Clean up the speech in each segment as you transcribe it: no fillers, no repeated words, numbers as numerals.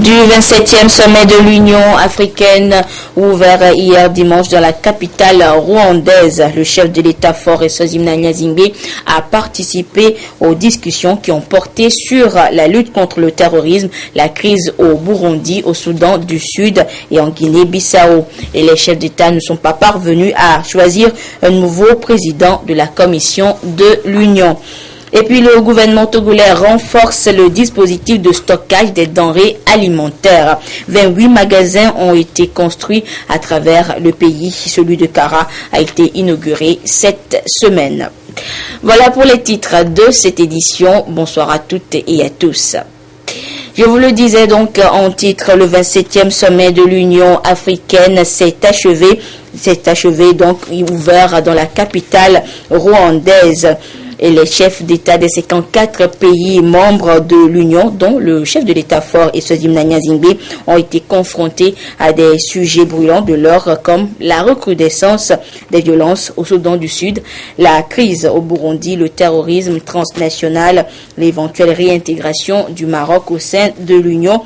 du 27e sommet de l'Union africaine ouvert hier dimanche dans la capitale rwandaise. Le chef de l'État fort Eswazimana Nyasimbe a participé aux discussions qui ont porté sur la lutte contre le terrorisme, la crise au Burundi, au Soudan du Sud et en Guinée-Bissau. Et les chefs d'État ne sont pas parvenus à choisir un nouveau président de la Commission de l'Union. Et puis le gouvernement togolais renforce le dispositif de stockage des denrées alimentaires. 28 magasins ont été construits à travers le pays. Celui de Kara a été inauguré cette semaine. Voilà pour les titres de cette édition. Bonsoir à toutes et à tous. Je vous le disais donc en titre, le 27e sommet de l'Union africaine s'est achevé donc ouvert dans la capitale rwandaise. Et les chefs d'État des 54 pays membres de l'Union, dont le chef de l'État fort Eswazimana Nyasimbe, ont été confrontés à des sujets brûlants de l'heure comme la recrudescence des violences au Soudan du Sud, la crise au Burundi, le terrorisme transnational, l'éventuelle réintégration du Maroc au sein de l'Union.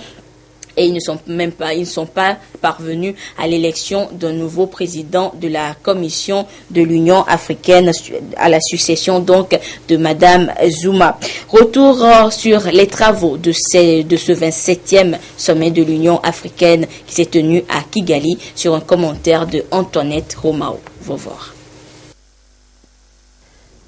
Et ils ne sont pas parvenus à l'élection d'un nouveau président de la Commission de l'Union africaine à la succession donc de Madame Zuma. Retour sur les travaux de ce 27e sommet de l'Union africaine qui s'est tenu à Kigali sur un commentaire de Antoinette Romao. Vovor.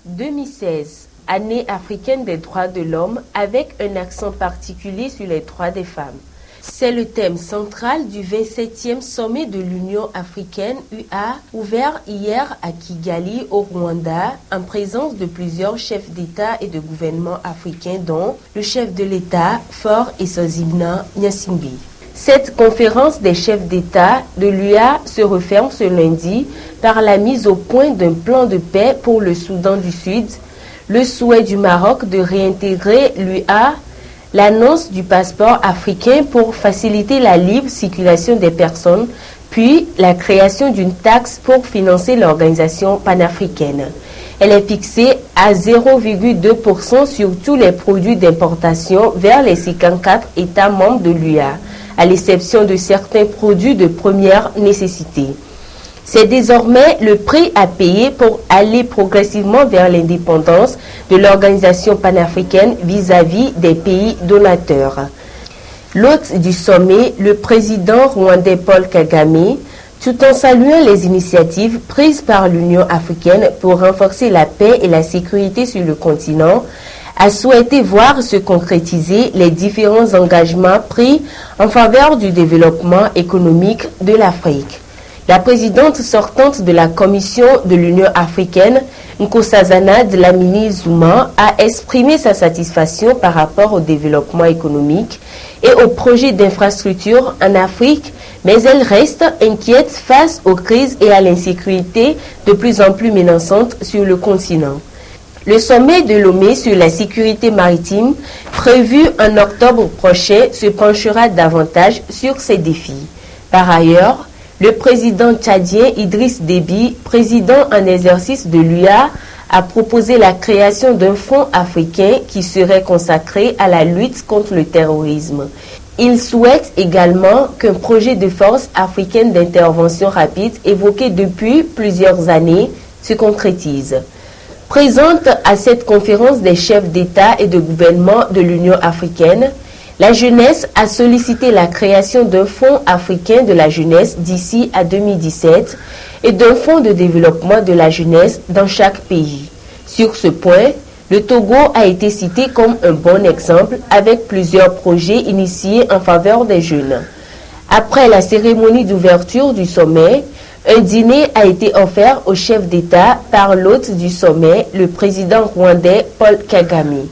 2016, année africaine des droits de l'homme avec un accent particulier sur les droits des femmes. C'est le thème central du 27e sommet de l'Union africaine UA, ouvert hier à Kigali, au Rwanda, en présence de plusieurs chefs d'État et de gouvernement africains, dont le chef de l'État, fort Eswazimana Nyasimbe. Cette conférence des chefs d'État de l'UA se referme ce lundi par la mise au point d'un plan de paix pour le Soudan du Sud, le souhait du Maroc de réintégrer l'UA, l'annonce du passeport africain pour faciliter la libre circulation des personnes, puis la création d'une taxe pour financer l'organisation panafricaine. Elle est fixée à 0,2% sur tous les produits d'importation vers les 54 États membres de l'UA, à l'exception de certains produits de première nécessité. C'est désormais le prix à payer pour aller progressivement vers l'indépendance de l'organisation panafricaine vis-à-vis des pays donateurs. L'hôte du sommet, le président rwandais Paul Kagame, tout en saluant les initiatives prises par l'Union africaine pour renforcer la paix et la sécurité sur le continent, a souhaité voir se concrétiser les différents engagements pris en faveur du développement économique de l'Afrique. La présidente sortante de la Commission de l'Union africaine, Nkosazana Dlamini Zuma, a exprimé sa satisfaction par rapport au développement économique et aux projets d'infrastructure en Afrique, mais elle reste inquiète face aux crises et à l'insécurité de plus en plus menaçantes sur le continent. Le sommet de Lomé sur la sécurité maritime, prévu en octobre prochain, se penchera davantage sur ces défis. Par ailleurs, le président tchadien Idriss Déby, président en exercice de l'UA, a proposé la création d'un fonds africain qui serait consacré à la lutte contre le terrorisme. Il souhaite également qu'un projet de force africaine d'intervention rapide évoqué depuis plusieurs années se concrétise. Présente à cette conférence des chefs d'État et de gouvernement de l'Union africaine, la jeunesse a sollicité la création d'un fonds africain de la jeunesse d'ici à 2017 et d'un fonds de développement de la jeunesse dans chaque pays. Sur ce point, le Togo a été cité comme un bon exemple avec plusieurs projets initiés en faveur des jeunes. Après la cérémonie d'ouverture du sommet, un dîner a été offert au chef d'État par l'hôte du sommet, le président rwandais Paul Kagame.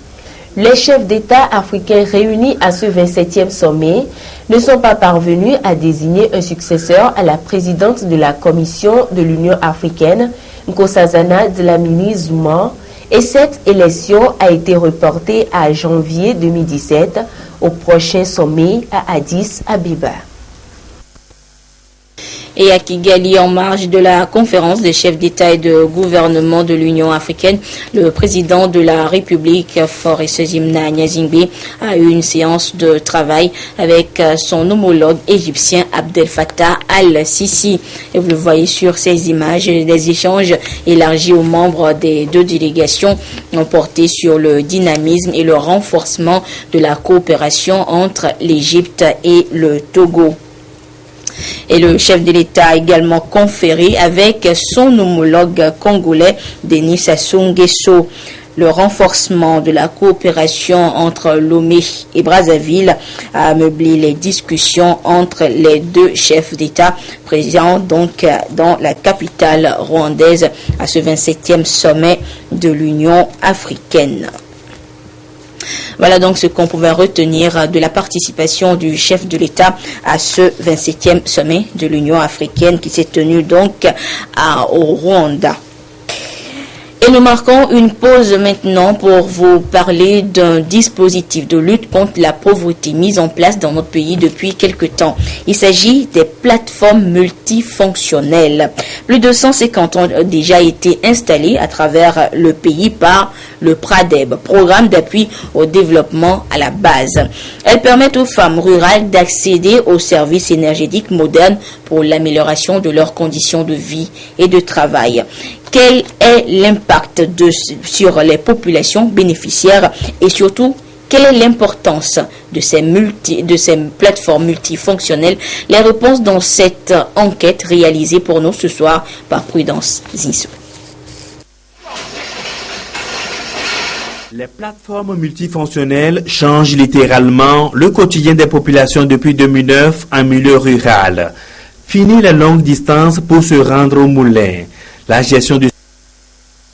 Les chefs d'État africains réunis à ce 27e sommet ne sont pas parvenus à désigner un successeur à la présidente de la Commission de l'Union africaine, Nkosazana Dlamini Zuma, et cette élection a été reportée à janvier 2017 au prochain sommet à Addis Abeba. Et à Kigali, en marge de la conférence des chefs d'État et de gouvernement de l'Union africaine, le président de la République, Faure Sezimna Nyazingbe, a eu une séance de travail avec son homologue égyptien Abdel Fattah al-Sisi. Et vous le voyez sur ces images, des échanges élargis aux membres des deux délégations ont porté sur le dynamisme et le renforcement de la coopération entre l'Égypte et le Togo. Et le chef de l'État a également conféré avec son homologue congolais, Denis Sassou Nguesso. Le renforcement de la coopération entre Lomé et Brazzaville a meublé les discussions entre les deux chefs d'État présents donc dans la capitale rwandaise à ce 27e sommet de l'Union africaine. Voilà donc ce qu'on pouvait retenir de la participation du chef de l'État à ce 27e sommet de l'Union africaine qui s'est tenu donc au Rwanda. Et nous marquons une pause maintenant pour vous parler d'un dispositif de lutte contre la pauvreté mis en place dans notre pays depuis quelque temps. Il s'agit des plateformes multifonctionnelles. Plus de 150 ont déjà été installées à travers le pays par le PRADEB, Programme d'appui au développement à la base. Elles permettent aux femmes rurales d'accéder aux services énergétiques modernes pour l'amélioration de leurs conditions de vie et de travail. Quel est l'impact sur les populations bénéficiaires et surtout, quelle est l'importance de ces plateformes multifonctionnelles? Les réponses dans cette enquête réalisée pour nous ce soir par Prudence Zinsou. Les plateformes multifonctionnelles changent littéralement le quotidien des populations depuis 2009 en milieu rural. Fini les longues distances pour se rendre au moulin. La gestion du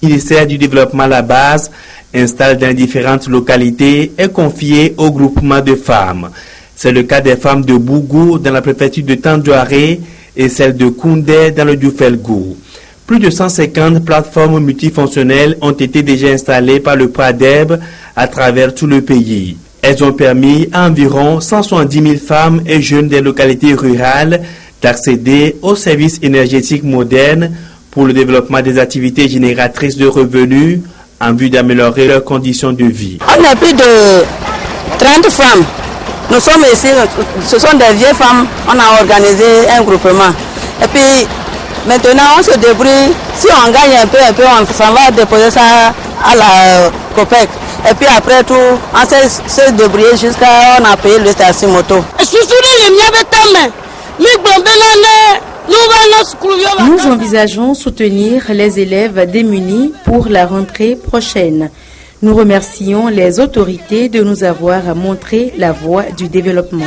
ministère du Développement à la base, installée dans différentes localités, est confiée au groupement de femmes. C'est le cas des femmes de Bougou dans la préfecture de Tandjouaré et celle de Koundé dans le Dioufel-Gou. Plus de 150 plateformes multifonctionnelles ont été déjà installées par le PRADEB à travers tout le pays. Elles ont permis à environ 170 000 femmes et jeunes des localités rurales d'accéder aux services énergétiques modernes pour le développement des activités génératrices de revenus en vue d'améliorer leurs conditions de vie. On a plus de 30 femmes. Nous sommes ici, ce sont des vieilles femmes. On a organisé un groupement. Et puis, maintenant, on se débrouille. Si on gagne un peu, on s'en va déposer ça à la COPEC. Et puis après tout, on s'est débrouillé jusqu'à on a payé le taxi moto. Nous envisageons soutenir les élèves démunis pour la rentrée prochaine. Nous remercions les autorités de nous avoir montré la voie du développement.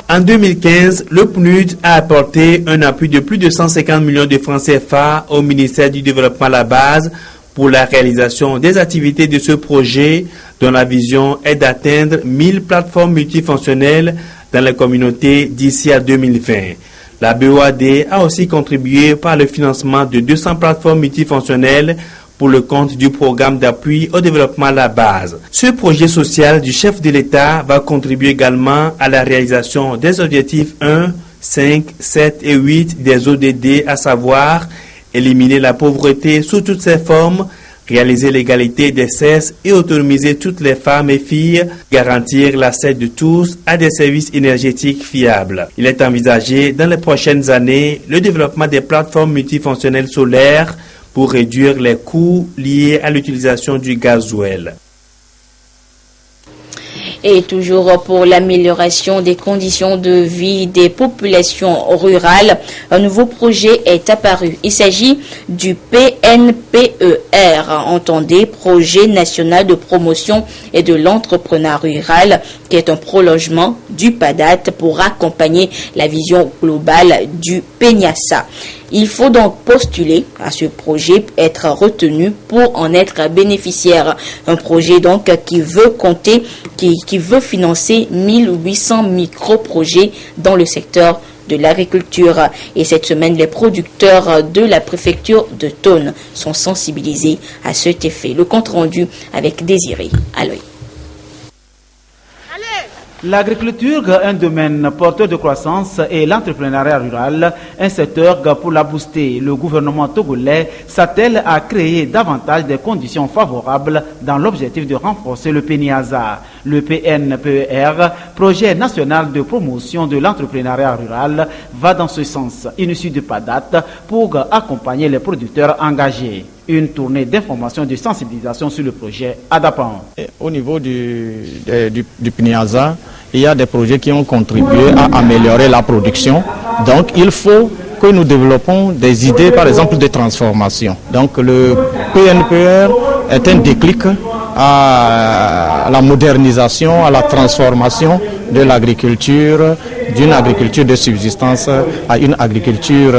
En 2015, le PNUD a apporté un appui de plus de 150 millions de francs CFA au ministère du Développement à la base pour la réalisation des activités de ce projet dont la vision est d'atteindre 1000 plateformes multifonctionnelles dans les communautés d'ici à 2020. La BOAD a aussi contribué par le financement de 200 plateformes multifonctionnelles pour le compte du programme d'appui au développement à la base. Ce projet social du chef de l'État va contribuer également à la réalisation des objectifs 1, 5, 7 et 8 des ODD, à savoir éliminer la pauvreté sous toutes ses formes, réaliser l'égalité des sexes et autonomiser toutes les femmes et filles, garantir l'accès de tous à des services énergétiques fiables. Il est envisagé dans les prochaines années le développement des plateformes multifonctionnelles solaires pour réduire les coûts liés à l'utilisation du gasoil. Et toujours pour l'amélioration des conditions de vie des populations rurales, un nouveau projet est apparu. Il s'agit du PNPER, entendez, Projet national de promotion et de l'entrepreneuriat rural, qui est un prolongement du PADAT pour accompagner la vision globale du PENIASA. Il faut donc postuler à ce projet, être retenu pour en être bénéficiaire. Un projet donc qui veut compter, qui veut financer 1800 micro-projets dans le secteur de l'agriculture. Et cette semaine, les producteurs de la préfecture de Thone sont sensibilisés à cet effet. Le compte rendu avec Désiré Aloy. L'agriculture, un domaine porteur de croissance, et l'entrepreneuriat rural, un secteur pour la booster. Le gouvernement togolais s'attelle à créer davantage de conditions favorables dans l'objectif de renforcer le PNIASA. Le PNPER, projet national de promotion de l'entrepreneuriat rural, va dans ce sens. Il ne suit pas date pour accompagner les producteurs engagés. Une tournée d'information et de sensibilisation sur le projet Adapan. Au niveau du PNIASA, il y a des projets qui ont contribué à améliorer la production. Donc il faut que nous développons des idées, par exemple, de transformation. Donc le PNPR est un déclic à la modernisation, à la transformation de l'agriculture, d'une agriculture de subsistance à une agriculture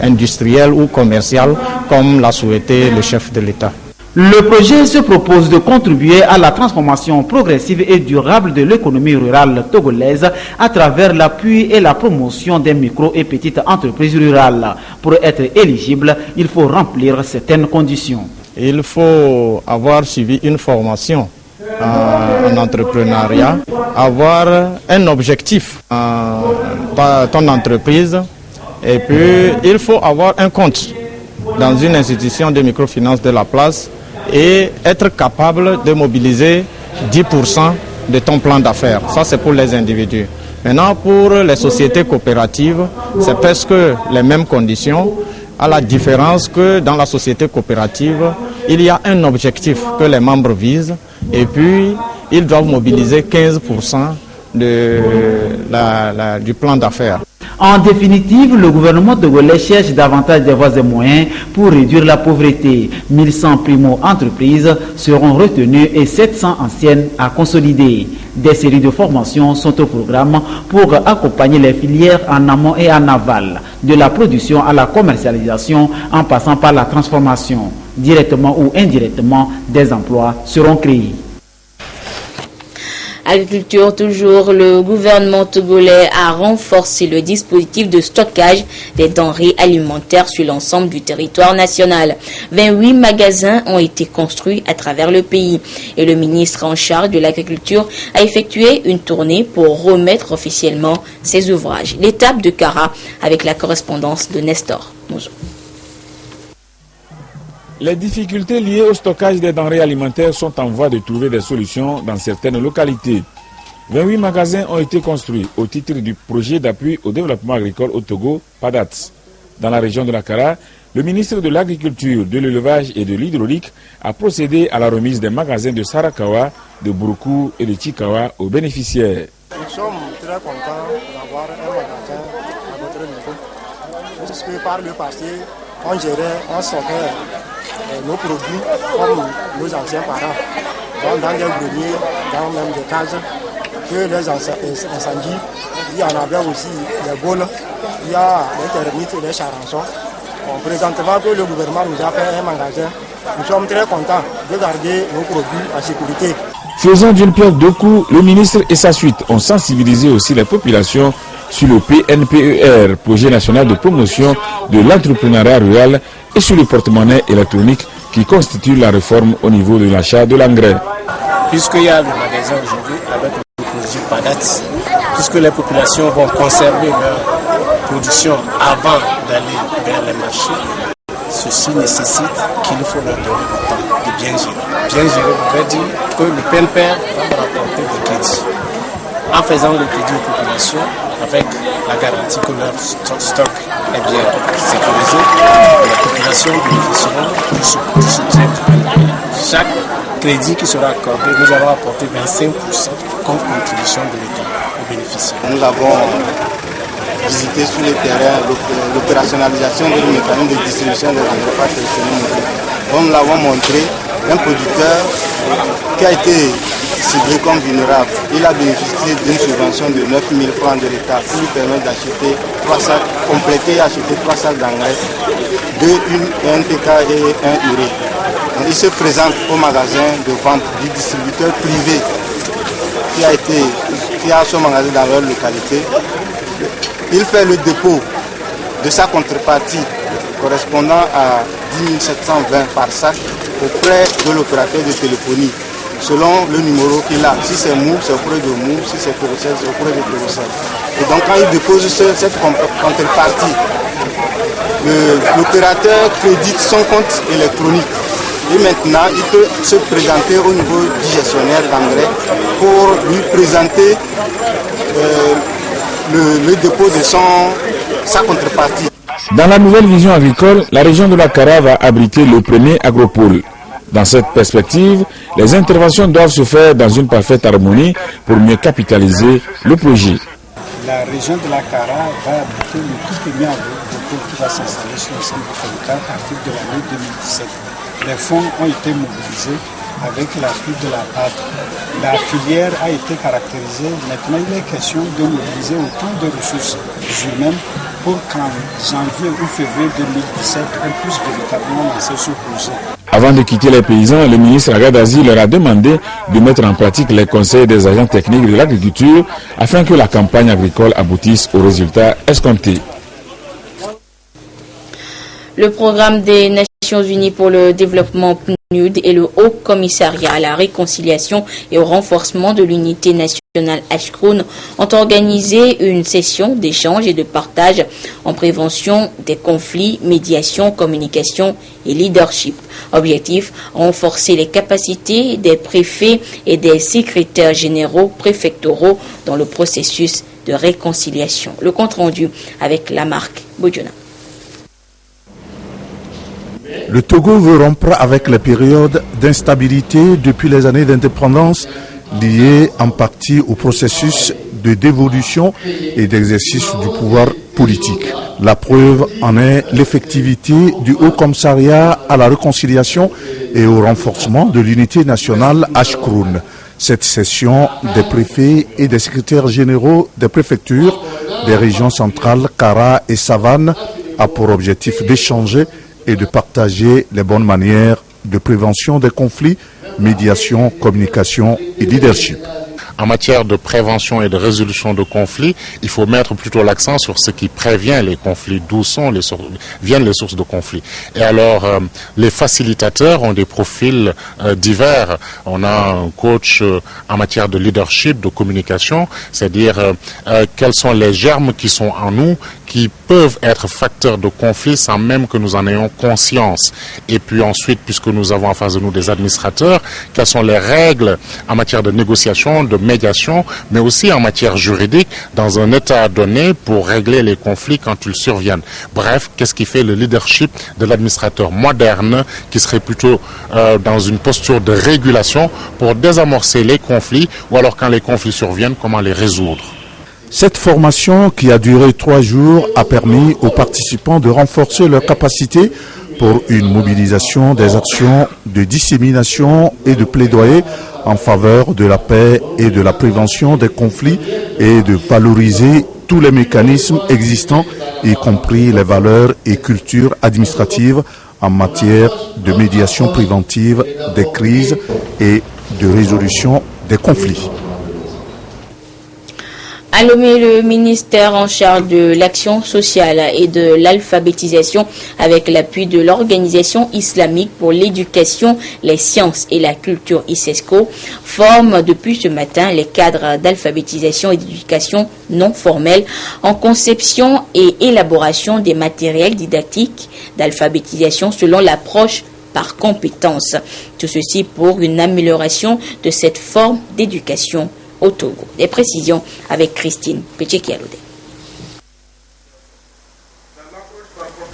industrielle ou commerciale, comme l'a souhaité le chef de l'État. Le projet se propose de contribuer à la transformation progressive et durable de l'économie rurale togolaise à travers l'appui et la promotion des micro et petites entreprises rurales. Pour être éligible, il faut remplir certaines conditions. Il faut avoir suivi une formation en entrepreneuriat, avoir un objectif dans ton entreprise, et puis il faut avoir un compte dans une institution de microfinance de la place et être capable de mobiliser 10% de ton plan d'affaires. Ça, c'est pour les individus. Maintenant, pour les sociétés coopératives, c'est presque les mêmes conditions, à la différence que dans la société coopérative, il y a un objectif que les membres visent et puis ils doivent mobiliser 15% du plan d'affaires. En définitive, le gouvernement togolais cherche davantage de voies et moyens pour réduire la pauvreté. 1100 primo-entreprises seront retenues et 700 anciennes à consolider. Des séries de formations sont au programme pour accompagner les filières en amont et en aval, de la production à la commercialisation en passant par la transformation. Directement ou indirectement, des emplois seront créés. Agriculture toujours, le gouvernement togolais a renforcé le dispositif de stockage des denrées alimentaires sur l'ensemble du territoire national. 28 magasins ont été construits à travers le pays et le ministre en charge de l'agriculture a effectué une tournée pour remettre officiellement ces ouvrages. L'étape de Kara avec la correspondance de Nestor Mouzou. Les difficultés liées au stockage des denrées alimentaires sont en voie de trouver des solutions dans certaines localités. 28 magasins ont été construits au titre du projet d'appui au développement agricole au Togo, PADATS. Dans la région de la Kara, le ministre de l'Agriculture, de l'Élevage et de l'Hydraulique a procédé à la remise des magasins de Sarakawa, de Buruku et de Chikawa aux bénéficiaires. Nous sommes très contents d'avoir un magasin à notre niveau. Puisque par le passé, on stockait nos produits comme nos anciens parents, dans des greniers, dans même des cases, que les incendies, il y en avait aussi les bols, il y a les termites et les charançons. Présentement que le gouvernement nous a fait un magasin, nous sommes très contents de garder nos produits en sécurité. Faisant d'une pierre deux coups, le ministre et sa suite ont sensibilisé aussi les populations sur le PNPER, projet national de promotion de l'entrepreneuriat rural, et sur le porte-monnaie électronique qui constitue la réforme au niveau de l'achat de l'engrais. Puisqu'il y a le magasin aujourd'hui avec le projet PADATS, puisque les populations vont conserver leur production avant d'aller vers les marchés, ceci nécessite qu'il faut leur donner le temps de bien gérer. Bien gérer veut dire que le PNPR va leur apporter des crédits. En faisant le crédit aux populations, avec la garantie que leur stock est bien sécurisé, les populations bénéficieront du soutien du PNPR. Chaque crédit qui sera accordé, nous allons apporter 25% comme contribution de l'État aux bénéficiaires. Nous avons visité sur le terrain l'opérationnalisation de mécanisme de distribution des engrais par téléphone. Comme nous l'avons montré, un producteur qui a été ciblé comme vulnérable, il a bénéficié d'une subvention de 9 000 francs de l'État qui lui permet d'acheter 3 sacs, compléter et acheter 3 sacs d'engrais, 2 NPK et 1 urée. Donc, il se présente au magasin de vente du distributeur privé qui a son magasin dans leur localité. Il fait le dépôt de sa contrepartie correspondant à 10 720 par sac auprès de l'opérateur de téléphonie selon le numéro qu'il a. Si c'est mou, c'est auprès de mou, si c'est Corocel, c'est auprès de Corocel. Et donc quand il dépose cette contrepartie, l'opérateur crédite son compte électronique. Et maintenant, il peut se présenter au niveau du gestionnaire d'engrais pour lui présenter le dépôt de sa contrepartie. Dans la nouvelle vision agricole, la région de la Kara va abriter le premier agropôle. Dans cette perspective, les interventions doivent se faire dans une parfaite harmonie pour mieux capitaliser le projet. La région de la Kara va abriter le tout premier agropôle qui va s'installer sur le centre de territoire à partir de l'année 2017. Les fonds ont été mobilisés avec l'appui de la BAD. La filière a été caractérisée. Maintenant, il est question de mobiliser autant de ressources humaines pour qu'en janvier ou février 2017, on puisse véritablement lancer ce projet. Avant de quitter les paysans, le ministre Agadazi leur a demandé de mettre en pratique les conseils des agents techniques de l'agriculture afin que la campagne agricole aboutisse aux résultats escomptés. Le programme des Nations Unies pour le développement PNUD et le Haut Commissariat à la réconciliation et au renforcement de l'unité nationale Ashkroun ont organisé une session d'échange et de partage en prévention des conflits, médiation, communication et leadership. Objectif, renforcer les capacités des préfets et des secrétaires généraux préfectoraux dans le processus de réconciliation. Le compte rendu avec Lamarck Bodjona. Le Togo veut rompre avec les périodes d'instabilité depuis les années d'indépendance liées en partie au processus de dévolution et d'exercice du pouvoir politique. La preuve en est l'effectivité du Haut Commissariat à la réconciliation et au renforcement de l'unité nationale Ashkroun. Cette session des préfets et des secrétaires généraux des préfectures des régions centrales Kara et Savane a pour objectif d'échanger et de partager les bonnes manières de prévention des conflits, médiation, communication et leadership. En matière de prévention et de résolution de conflits, il faut mettre plutôt l'accent sur ce qui prévient les conflits, d'où viennent les sources de conflits. Et alors, les facilitateurs ont des profils divers. On a un coach en matière de leadership, de communication, c'est-à-dire quels sont les germes qui sont en nous, qui peuvent être facteurs de conflits sans même que nous en ayons conscience. Et puis ensuite, puisque nous avons en face de nous des administrateurs, quelles sont les règles en matière de négociation, de médiation, mais aussi en matière juridique, dans un état donné pour régler les conflits quand ils surviennent. Bref, qu'est-ce qui fait le leadership de l'administrateur moderne qui serait plutôt dans une posture de régulation pour désamorcer les conflits, ou alors quand les conflits surviennent, comment les résoudre? Cette formation qui a duré 3 jours a permis aux participants de renforcer leurs capacités pour une mobilisation des actions de dissémination et de plaidoyer en faveur de la paix et de la prévention des conflits et de valoriser tous les mécanismes existants, y compris les valeurs et cultures administratives en matière de médiation préventive des crises et de résolution des conflits. À Lomé, le ministère en charge de l'action sociale et de l'alphabétisation, avec l'appui de l'Organisation islamique pour l'éducation, les sciences et la culture ISESCO, forme depuis ce matin les cadres d'alphabétisation et d'éducation non formelle en conception et élaboration des matériels didactiques d'alphabétisation selon l'approche par compétence. Tout ceci pour une amélioration de cette forme d'éducation au Togo. Des précisions avec Christine Péché-Kialoudé.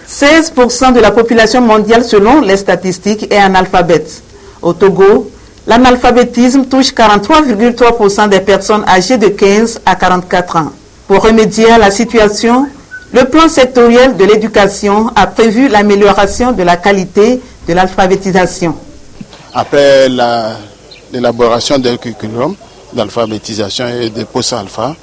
16% de la population mondiale selon les statistiques est analphabète. Au Togo, l'analphabétisme touche 43,3% des personnes âgées de 15 à 44 ans. Pour remédier à la situation, le plan sectoriel de l'éducation a prévu l'amélioration de la qualité de l'alphabétisation. Après l'élaboration d'un curriculum d'alphabétisation et de post-alpha,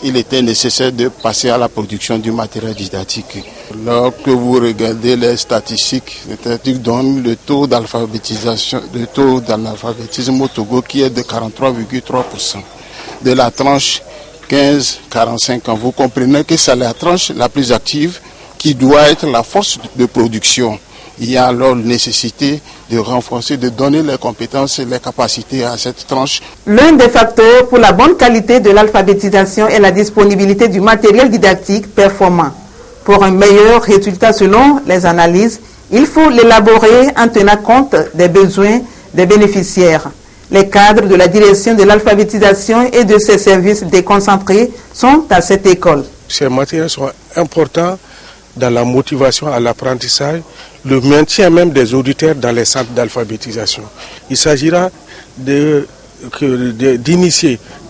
il était nécessaire de passer à la production du matériel didactique. Lorsque vous regardez les statistiques donnent le taux d'alphabétisme au Togo qui est de 43,3%. De la tranche 15-45 ans, vous comprenez que c'est la tranche la plus active qui doit être la force de production. il y a alors nécessité de renforcer, de donner les compétences et les capacités à cette tranche. L'un des facteurs pour la bonne qualité de l'alphabétisation est la disponibilité du matériel didactique performant. Pour un meilleur résultat selon les analyses, il faut l'élaborer en tenant compte des besoins des bénéficiaires. Les cadres de la direction de l'alphabétisation et de ses services déconcentrés sont à cette école. Ces matériels sont importants dans la motivation à l'apprentissage, le maintien même des auditeurs dans les centres d'alphabétisation. Il s'agira d'initier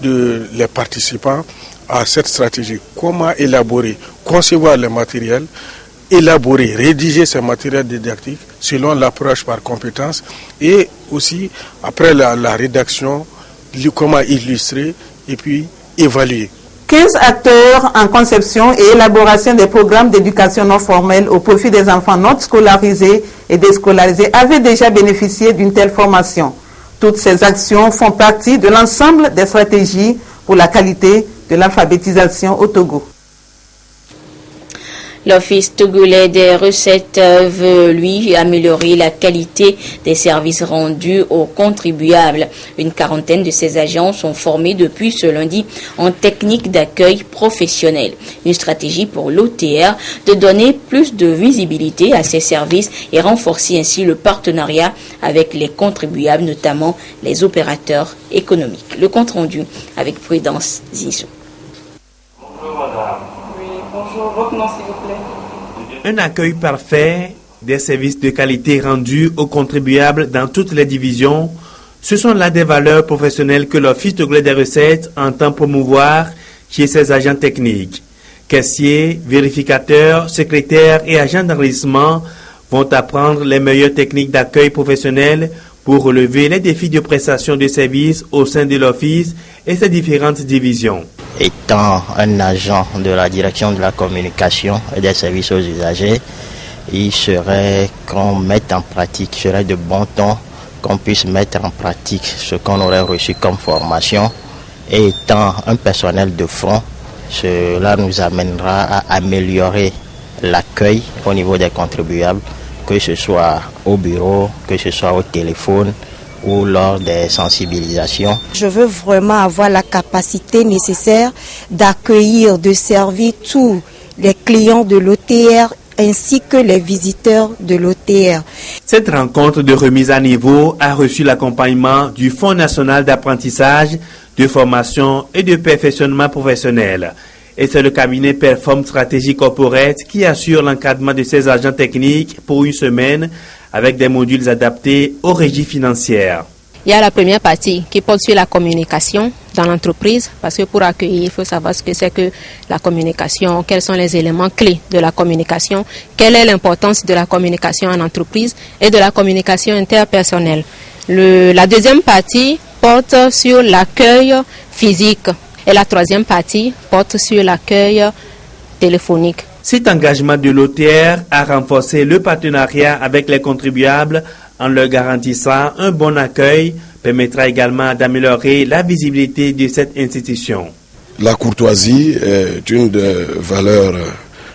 les participants à cette stratégie. Comment élaborer, concevoir les matériels, élaborer, rédiger ces matériels didactiques selon l'approche par compétence et aussi après la rédaction, comment illustrer et puis évaluer. 15 acteurs en conception et élaboration des programmes d'éducation non formelle au profit des enfants non scolarisés et déscolarisés avaient déjà bénéficié d'une telle formation. Toutes ces actions font partie de l'ensemble des stratégies pour la qualité de l'alphabétisation au Togo. L'Office togolais des recettes veut, lui, améliorer la qualité des services rendus aux contribuables. Une quarantaine de ces agents sont formés depuis ce lundi en technique d'accueil professionnel. Une stratégie pour l'OTR de donner plus de visibilité à ces services et renforcer ainsi le partenariat avec les contribuables, notamment les opérateurs économiques. Le compte rendu avec Prudence Zizou. Bonjour madame. Bonjour, votre nom s'il vous plaît. Un accueil parfait, des services de qualité rendus aux contribuables dans toutes les divisions, ce sont là des valeurs professionnelles que l'Office togolais des recettes entend promouvoir chez ses agents techniques. Caissiers, vérificateurs, secrétaires et agents d'enregistrement vont apprendre les meilleures techniques d'accueil professionnel pour relever les défis de prestation de services au sein de l'Office et ses différentes divisions. Étant un agent de la direction de la communication et des services aux usagers, il serait qu'on mette en pratique, il serait de bon ton qu'on puisse mettre en pratique ce qu'on aurait reçu comme formation. Et étant un personnel de front, cela nous amènera à améliorer l'accueil au niveau des contribuables, que ce soit au bureau, que ce soit au téléphone ou lors des sensibilisations. Je veux vraiment avoir la capacité nécessaire d'accueillir, de servir tous les clients de l'OTR ainsi que les visiteurs de l'OTR. Cette rencontre de remise à niveau a reçu l'accompagnement du Fonds national d'apprentissage, de formation et de perfectionnement professionnel. Et c'est le cabinet Perform Stratégie Corporate qui assure l'encadrement de ses agents techniques pour une semaine avec des modules adaptés aux régies financières. Il y a la première partie qui porte sur la communication dans l'entreprise, parce que pour accueillir, il faut savoir ce que c'est que la communication, quels sont les éléments clés de la communication, quelle est l'importance de la communication en entreprise et de la communication interpersonnelle. La deuxième partie porte sur l'accueil physique et la troisième partie porte sur l'accueil téléphonique. Cet engagement de l'OTR a renforcé le partenariat avec les contribuables en leur garantissant un bon accueil, permettra également d'améliorer la visibilité de cette institution. La courtoisie est une des valeurs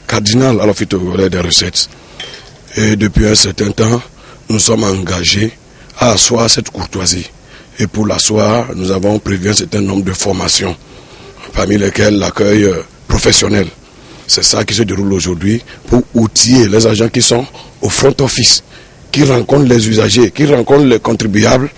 cardinales à l'Office togolais des recettes. Et depuis un certain temps, nous sommes engagés à asseoir cette courtoisie. Et pour l'asseoir, nous avons prévu un certain nombre de formations, parmi lesquelles l'accueil professionnel. C'est ça qui se déroule aujourd'hui pour outiller les agents qui sont au front office, qui rencontrent les usagers, qui rencontrent les contribuables,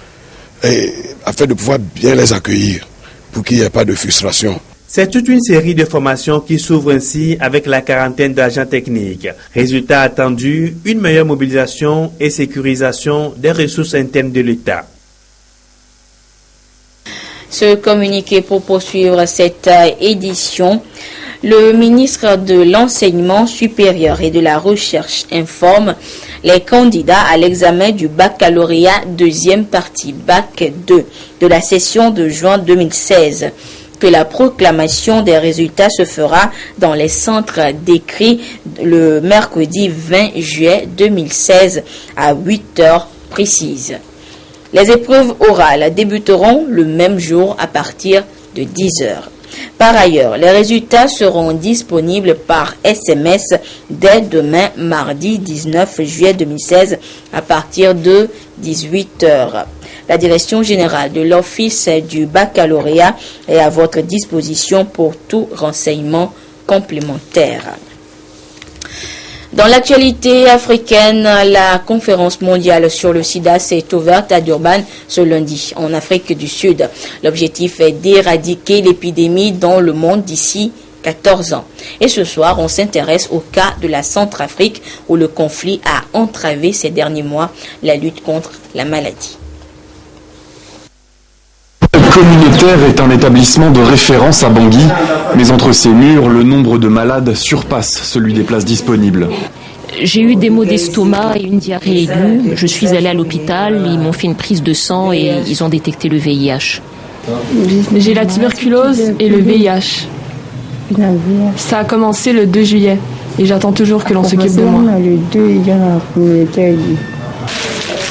afin de pouvoir bien les accueillir, pour qu'il n'y ait pas de frustration. C'est toute une série de formations qui s'ouvre ainsi avec la quarantaine d'agents techniques. Résultat attendu, une meilleure mobilisation et sécurisation des ressources internes de l'État. Ce communiqué pour poursuivre cette édition, le ministre de l'Enseignement supérieur et de la Recherche informe les candidats à l'examen du baccalauréat deuxième partie, Bac 2, de la session de juin 2016, que la proclamation des résultats se fera dans les centres décrits le mercredi 20 juillet 2016 à 8 heures précises. Les épreuves orales débuteront le même jour à partir de 10 heures. Par ailleurs, les résultats seront disponibles par SMS dès demain, mardi 19 juillet 2016, à partir de 18h. La direction générale de l'Office du baccalauréat est à votre disposition pour tout renseignement complémentaire. Dans l'actualité africaine, la conférence mondiale sur le sida s'est ouverte à Durban ce lundi, en Afrique du Sud. L'objectif est d'éradiquer l'épidémie dans le monde d'ici 14 ans. Et ce soir, on s'intéresse au cas de la Centrafrique où le conflit a entravé ces derniers mois la lutte contre la maladie. Le communautaire est un établissement de référence à Bangui, mais entre ses murs, le nombre de malades surpasse celui des places disponibles. J'ai eu des maux d'estomac et une diarrhée aiguë. Je suis allée à l'hôpital, ils m'ont fait une prise de sang et ils ont détecté le VIH. J'ai la tuberculose et le VIH. Ça a commencé le 2 juillet et j'attends toujours que l'on s'occupe de moi.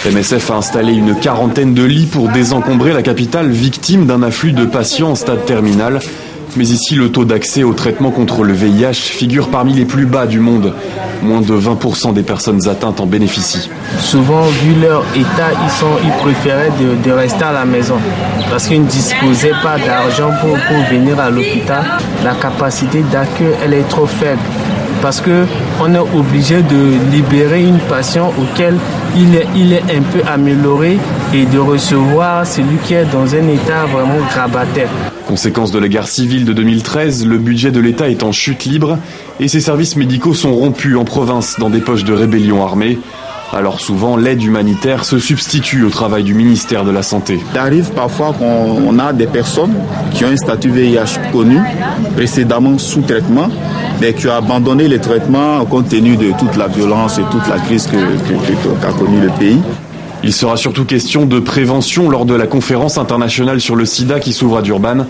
MSF a installé une quarantaine de lits pour désencombrer la capitale victime d'un afflux de patients en stade terminal. Mais ici, le taux d'accès au traitement contre le VIH figure parmi les plus bas du monde. Moins de 20% des personnes atteintes en bénéficient. Souvent, vu leur état, ils préféraient de rester à la maison parce qu'ils ne disposaient pas d'argent pour venir à l'hôpital. La capacité d'accueil, elle est trop faible parce qu'on est obligé de libérer une patiente auquel il est un peu amélioré et de recevoir celui qui est dans un état vraiment grabataire. Conséquence de la guerre civile de 2013, le budget de l'État est en chute libre et ses services médicaux sont rompus en province dans des poches de rébellion armée. Alors souvent, l'aide humanitaire se substitue au travail du ministère de la Santé. Il arrive parfois qu'on a des personnes qui ont un statut VIH connu, précédemment sous traitement, mais qui ont abandonné les traitements compte tenu de toute la violence et toute la crise qu'a connue le pays. Il sera surtout question de prévention lors de la conférence internationale sur le sida qui s'ouvre à Durban.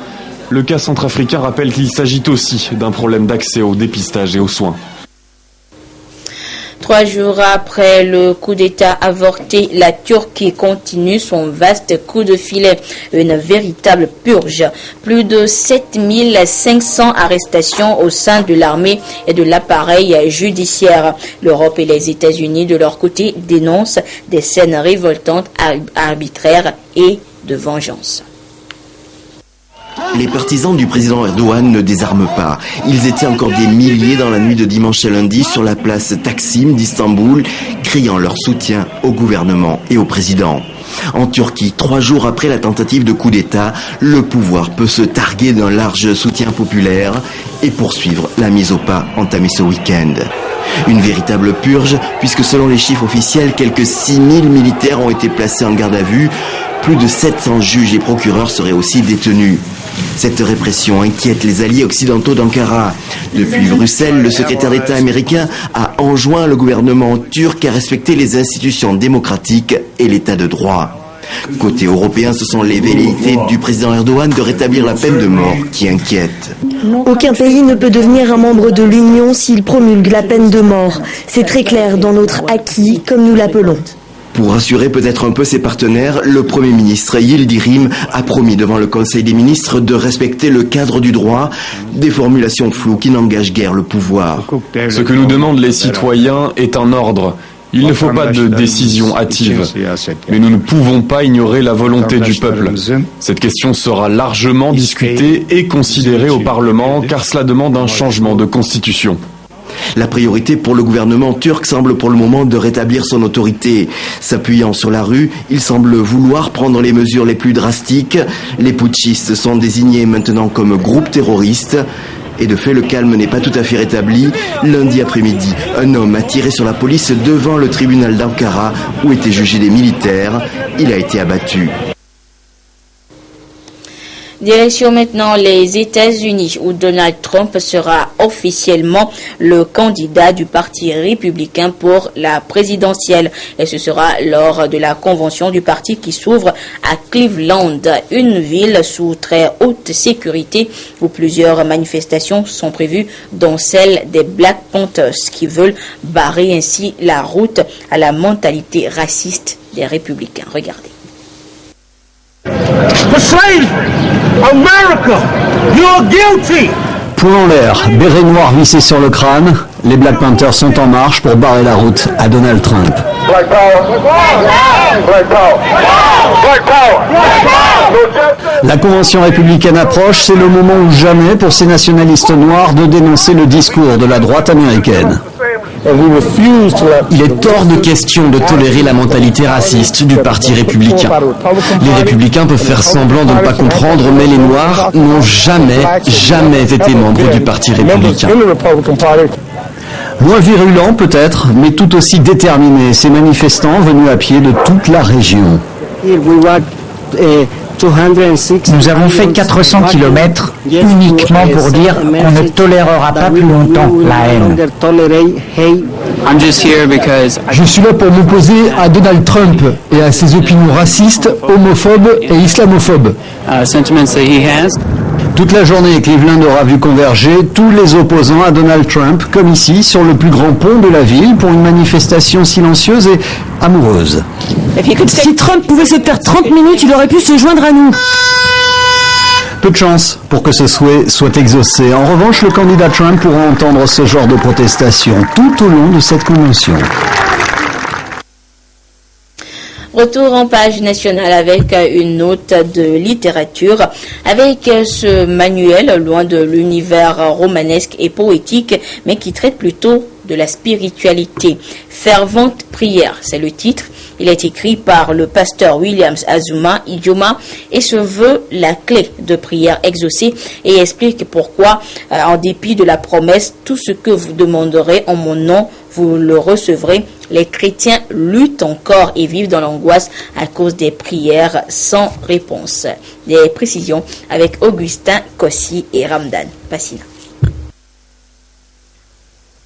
Le cas centrafricain rappelle qu'il s'agit aussi d'un problème d'accès au dépistage et aux soins. 3 jours après le coup d'État avorté, la Turquie continue son vaste coup de filet, une véritable purge. Plus de 7500 arrestations au sein de l'armée et de l'appareil judiciaire. L'Europe et les États-Unis, de leur côté, dénoncent des scènes révoltantes, arbitraires et de vengeance. Les partisans du président Erdogan ne désarment pas. Ils étaient encore des milliers dans la nuit de dimanche à lundi sur la place Taksim d'Istanbul, criant leur soutien au gouvernement et au président. En Turquie, 3 jours après la tentative de coup d'État, le pouvoir peut se targuer d'un large soutien populaire et poursuivre la mise au pas entamée ce week-end. Une véritable purge, puisque selon les chiffres officiels, quelques 6000 militaires ont été placés en garde à vue. Plus de 700 juges et procureurs seraient aussi détenus. Cette répression inquiète les alliés occidentaux d'Ankara. Depuis Bruxelles, le secrétaire d'État américain a enjoint le gouvernement turc à respecter les institutions démocratiques et l'état de droit. Côté européen, ce sont les velléités du président Erdogan de rétablir la peine de mort qui inquiètent. Aucun pays ne peut devenir un membre de l'Union s'il promulgue la peine de mort. C'est très clair dans notre acquis, comme nous l'appelons. Pour rassurer peut-être un peu ses partenaires, le Premier ministre Yildirim a promis devant le Conseil des ministres de respecter le cadre du droit, des formulations floues qui n'engagent guère le pouvoir. Ce que nous demandent les citoyens est un ordre. Il ne faut pas de décision hâtive, mais nous ne pouvons pas ignorer la volonté du peuple. Cette question sera largement discutée et considérée au Parlement car cela demande un changement de constitution. La priorité pour le gouvernement turc semble pour le moment de rétablir son autorité. S'appuyant sur la rue, il semble vouloir prendre les mesures les plus drastiques. Les putschistes sont désignés maintenant comme groupe terroriste. Et de fait, le calme n'est pas tout à fait rétabli. Lundi après-midi, un homme a tiré sur la police devant le tribunal d'Ankara où étaient jugés des militaires. Il a été abattu. Direction maintenant les États-Unis où Donald Trump sera officiellement le candidat du Parti républicain pour la présidentielle. Et ce sera lors de la convention du parti qui s'ouvre à Cleveland, une ville sous très haute sécurité où plusieurs manifestations sont prévues, dont celle des Black Panthers qui veulent barrer ainsi la route à la mentalité raciste des républicains. Regardez. for slaves. America, you're guilty. Point en l'air, béret noir vissé sur le crâne, les Black Panthers sont en marche pour barrer la route à Donald Trump. Black power. Black power. Black power. La convention républicaine approche, c'est le moment ou jamais pour ces nationalistes noirs de dénoncer le discours de la droite américaine. Il est hors de question de tolérer la mentalité raciste du Parti républicain. Les républicains peuvent faire semblant de ne pas comprendre, mais les Noirs n'ont jamais été membres du Parti républicain. Moins virulents peut-être, mais tout aussi déterminés, ces manifestants venus à pied de toute la région. Nous avons fait 400 km uniquement pour dire qu'on ne tolérera pas plus longtemps la haine. Je suis là pour m'opposer à Donald Trump et à ses opinions racistes, homophobes et islamophobes. Toute la journée, Cleveland aura vu converger tous les opposants à Donald Trump, comme ici, sur le plus grand pont de la ville, pour une manifestation silencieuse et amoureuse. Si Trump pouvait se taire 30 minutes, il aurait pu se joindre à nous. Peu de chance pour que ce souhait soit exaucé. En revanche, le candidat Trump pourra entendre ce genre de protestation tout au long de cette convention. Retour en page nationale avec une note de littérature avec ce manuel loin de l'univers romanesque et poétique mais qui traite plutôt de la spiritualité. Fervente prière, c'est le titre. Il est écrit par le pasteur Williams Azuma Ijoma et se veut la clé de prière exaucée et explique pourquoi, en dépit de la promesse, tout ce que vous demanderez en mon nom, vous le recevrez. Les chrétiens luttent encore et vivent dans l'angoisse à cause des prières sans réponse. Des précisions avec Augustin Kossi et Ramdan Passina.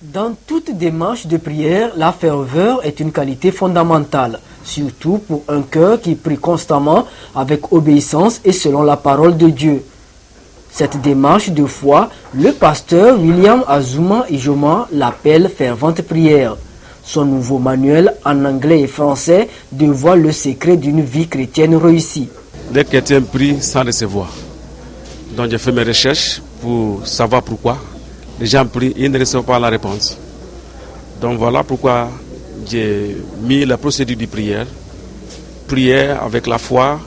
Dans toute démarche de prière, la ferveur est une qualité fondamentale, surtout pour un cœur qui prie constamment avec obéissance et selon la parole de Dieu. Cette démarche de foi, le pasteur William Azuma Ijoma l'appelle fervente prière. Son nouveau manuel en anglais et français dévoile le secret d'une vie chrétienne réussie. Les chrétiens prient sans recevoir. Donc j'ai fait mes recherches pour savoir pourquoi. Les gens prient et ne reçoivent pas la réponse. Donc voilà pourquoi j'ai mis la procédure de prière. Prière avec la foi,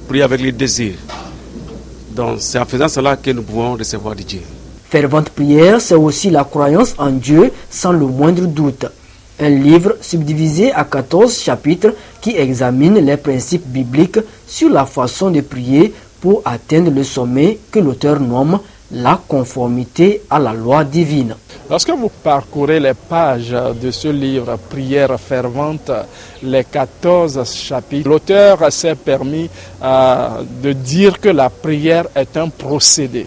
prière avec les désirs. Donc c'est en faisant cela que nous pouvons recevoir de Dieu. Fervente prière, c'est aussi la croyance en Dieu sans le moindre doute. Un livre subdivisé à 14 chapitres qui examine les principes bibliques sur la façon de prier pour atteindre le sommet que l'auteur nomme la conformité à la loi divine. Lorsque vous parcourez les pages de ce livre, Prière fervente, les 14 chapitres, l'auteur s'est permis de dire que la prière est un procédé.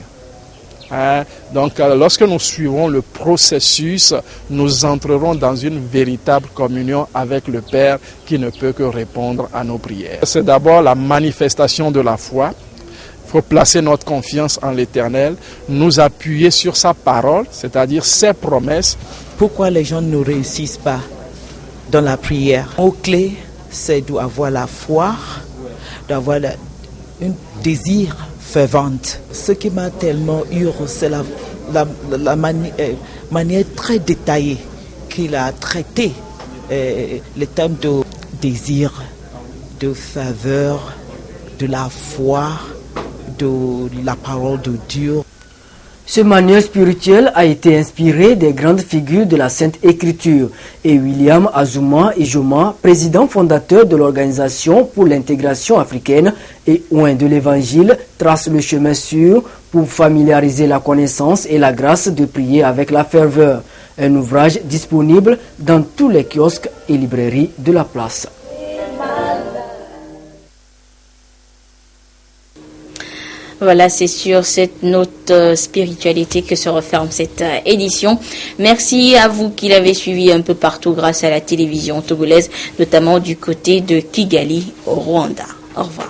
Donc, lorsque nous suivons le processus, nous entrerons dans une véritable communion avec le Père qui ne peut que répondre à nos prières. C'est d'abord la manifestation de la foi. Il faut placer notre confiance en l'Éternel, nous appuyer sur sa parole, c'est-à-dire ses promesses. Pourquoi les gens ne réussissent pas dans la prière? Au clé, c'est d'avoir la foi, d'avoir un désir fervante. Ce qui m'a tellement eu, c'est la manière très détaillée qu'il a traité les thèmes de désir, de faveur, de la foi, de la parole de Dieu. Ce manuel spirituel a été inspiré des grandes figures de la Sainte Écriture et William Azuma Ijoma, président fondateur de l'Organisation pour l'intégration africaine et oint de l'Évangile, trace le chemin sûr pour familiariser la connaissance et la grâce de prier avec la ferveur. Un ouvrage disponible dans tous les kiosques et librairies de la place. Voilà, c'est sur cette note spiritualité que se referme cette édition. Merci à vous qui l'avez suivi un peu partout grâce à la télévision togolaise, notamment du côté de Kigali au Rwanda. Au revoir.